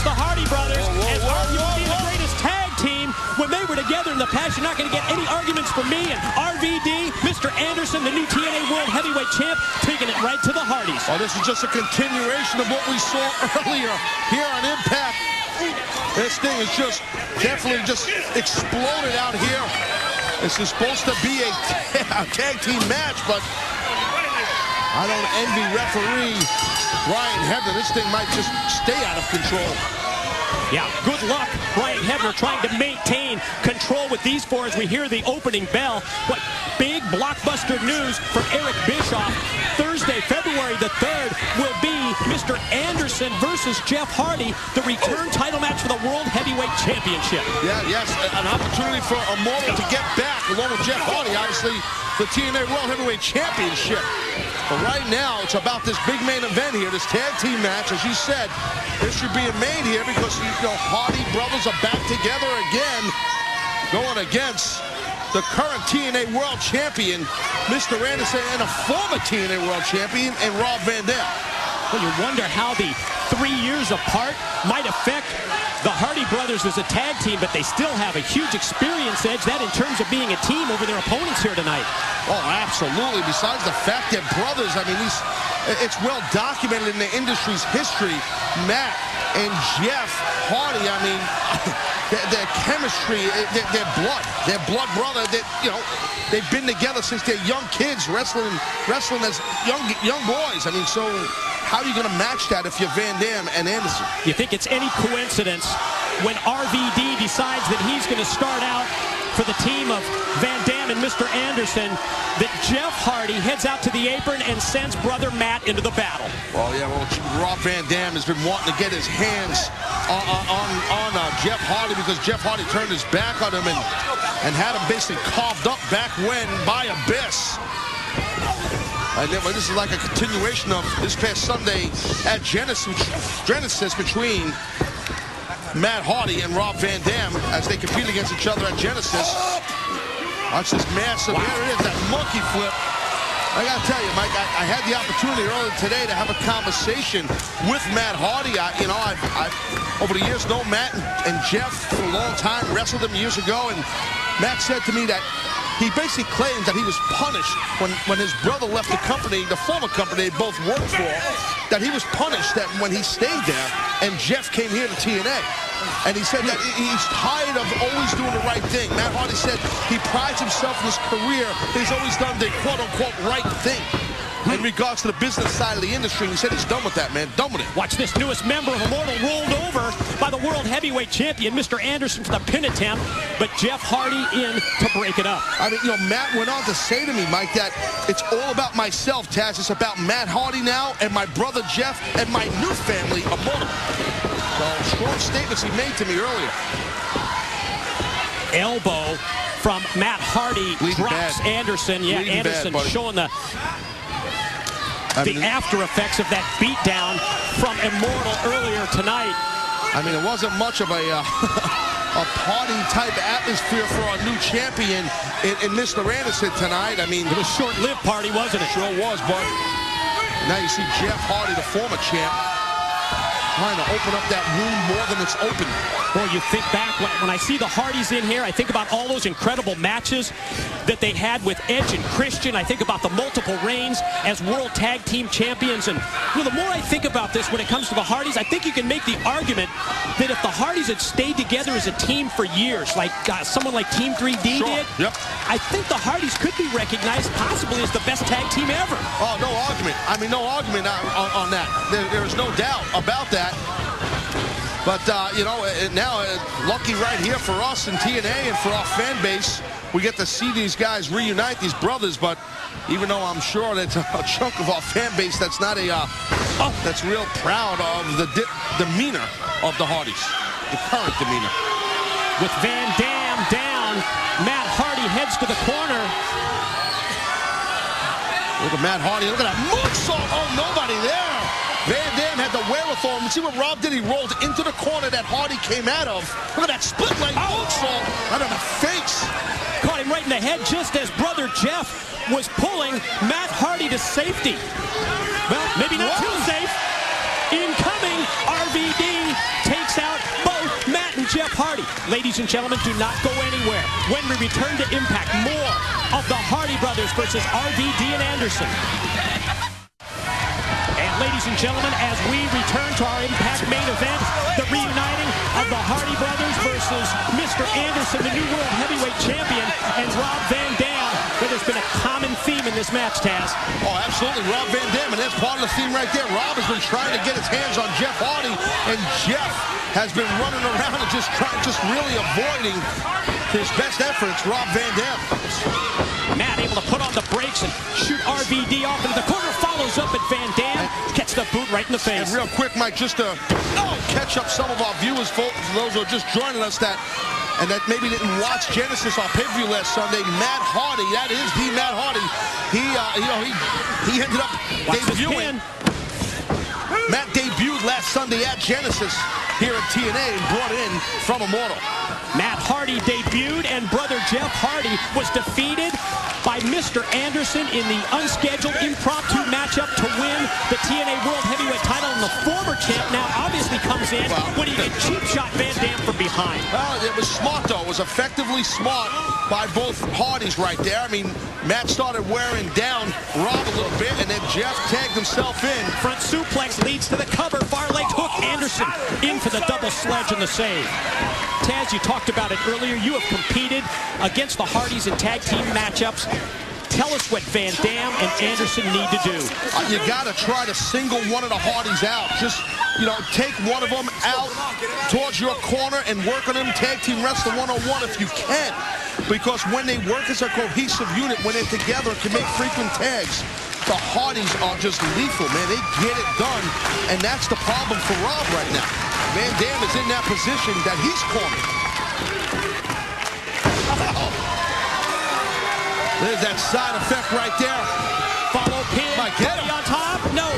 the Hardy brothers, as arguably the greatest tag team when they were together in the past. You're not going to get any arguments from me. And RVD, Mr. Anderson, the new TNA World Heavyweight Champ, taking it right to the Hardys. Oh, this is just a continuation of what we saw earlier here on Impact. This thing is just definitely just exploded out here. This is supposed to be a tag team match, but I don't envy referee Brian Hebner. This thing might just stay out of control. Yeah, good luck, Brian Hebner, trying to maintain control with these four as we hear the opening bell. What big blockbuster news from Eric Bischoff. Thursday, February the 3rd, will be Mr. Anderson versus Jeff Hardy, the return title match for the World Heavyweight Championship. Yeah, yes, an opportunity for Immortal to get back, along with Jeff Hardy, obviously, the TNA World Heavyweight Championship. But right now, it's about this big main event here, this tag team match. As you said, history being made here because, you know, Hardy brothers are back together again, going against the current TNA World Champion, Mr. Anderson, and a former TNA World Champion, and Rob Van Dam. Well, you wonder how the 3 years apart might affect the Hardy brothers as a tag team, but they still have a huge experience edge, that in terms of being a team over their opponents here tonight. Oh, absolutely. Besides the fact that brothers, I mean, it's well documented in the industry's history. Matt and Jeff Hardy, I mean, their chemistry, their blood brother, you know, they've been together since they're young kids, wrestling as young boys. I mean, so how are you going to match that if you're Van Dam and Anderson? You think it's any coincidence when RVD decides that he's going to start out for the team of Van Dam and Mr. Anderson, that Jeff Hardy heads out to the apron and sends brother Matt into the battle? Well, yeah, well, Rob Van Dam has been wanting to get his hands on Jeff Hardy because Jeff Hardy turned his back on him and had him basically carved up back when by Abyss. And then, well, this is like a continuation of this past Sunday at Genesis between Matt Hardy and Rob Van Dam as they compete against each other at Genesis. That's just massive. Wow. There it is, that monkey flip. I got to tell you, Mike, I had the opportunity earlier today to have a conversation with Matt Hardy. You know, I've over the years known Matt and Jeff for a long time, wrestled them years ago, and Matt said to me that he basically claimed that he was punished when his brother left the company, the former company they both worked for, that he was punished that when he stayed there and Jeff came here to TNA. And he said that he's tired of always doing the right thing. Matt Hardy said he prides himself in his career that he's always done the quote-unquote right thing in regards to the business side of the industry. He said he's done with that, man. Done with it. Watch this newest member of Immortal rolled over by the World Heavyweight Champion, Mr. Anderson, for the pin attempt, but Jeff Hardy in to break it up. I mean, you know, Matt went on to say to me, Mike, that it's all about myself, Taz. It's about Matt Hardy now and my brother Jeff and my new family, Immortal. So, strong statements he made to me earlier. Elbow from Matt Hardy drops Anderson. Yeah, Anderson showing the after effects of that beatdown from Immortal earlier tonight. I mean, it wasn't much of a party-type atmosphere for our new champion in Mr. Anderson tonight. I mean, it was a short-lived party, wasn't it? Sure was, but now you see Jeff Hardy, the former champ, trying to open up that wound more than it's open. Boy, you think back, when I see the Hardys in here, I think about all those incredible matches that they had with Edge and Christian. I think about the multiple reigns as World Tag Team Champions. And you know, the more I think about this when it comes to the Hardys, I think you can make the argument that if the Hardys had stayed together as a team for years, like someone like Team 3D did, I think the Hardys could be recognized possibly as the best tag team ever. Oh, no argument. I mean, no argument on that. There is no doubt about that. But, you know, now lucky right here for us in TNA and for our fan base, we get to see these guys reunite, these brothers. But even though I'm sure that a chunk of our fan base that's not that's real proud of the demeanor of the Hardys, the current demeanor. With Van Dam down, Matt Hardy heads to the corner. Look at Matt Hardy. Look at that moonsault. Oh, nobody there. Van Dam had the wherewithal. And see what Rob did? He rolled into the corner that Hardy came out of. Look at that split leg moonsault out of the face. Caught him right in the head just as brother Jeff was pulling Matt Hardy to safety. Well, maybe not too safe. Incoming, RVD takes out Jeff Hardy. Ladies and gentlemen, do not go anywhere. When we return to Impact, more of the Hardy Brothers versus RVD and Anderson. And ladies and gentlemen, as we return to our Impact main event, the reuniting of the Hardy Brothers versus Mr. Anderson, the new World Heavyweight Champion, and Rob Van Dam, where there's been a common theme in this match, Taz. Oh, absolutely. Rob Van Dam, and that's part of the theme right there. Rob has been trying to get his hands on Jeff Hardy, and Jeff has been running around and just really avoiding his best efforts, Rob Van Dam. Matt able to put on the brakes and shoot RVD off into the corner, follows up at Van Dam, gets the boot right in the face. And real quick, Mike, just to catch up some of our viewers, folks, those who are just joining us that maybe didn't watch Genesis on pay-per-view last Sunday. Matt Hardy, that is the Matt Hardy. He ended up debuting. Matt debuted last Sunday at Genesis here at TNA and brought it in from Immortal. Matt Hardy debuted, and brother Jeff Hardy was defeated by Mr. Anderson in the unscheduled impromptu matchup to win the TNA World Heavyweight title. And the former champ now obviously comes in when he did cheap shot Van Dam from behind. Well, it was smart, though. It was effectively smart by both Hardys right there. I mean, Matt started wearing down Rob a little bit, and then Jeff tagged himself in. Front suplex leads to the cover. Far leg hook. Anderson in for the double sledge and the save. Taz, you talked about it earlier. You have competed against the Hardys in tag team matchups. Tell us what Van Dam and Anderson need to do. You got to try to single one of the Hardys out. Just, take one of them out towards your corner and work on them. Tag team wrestle one-on-one if you can. Because when they work as a cohesive unit, when they're together, can make frequent tags. The Hardys are just lethal, man. They get it done, and that's the problem for Rob right now. Van Dam is in that position that he's cornered. There's that side effect right there. Follow pin. Get him on top. No.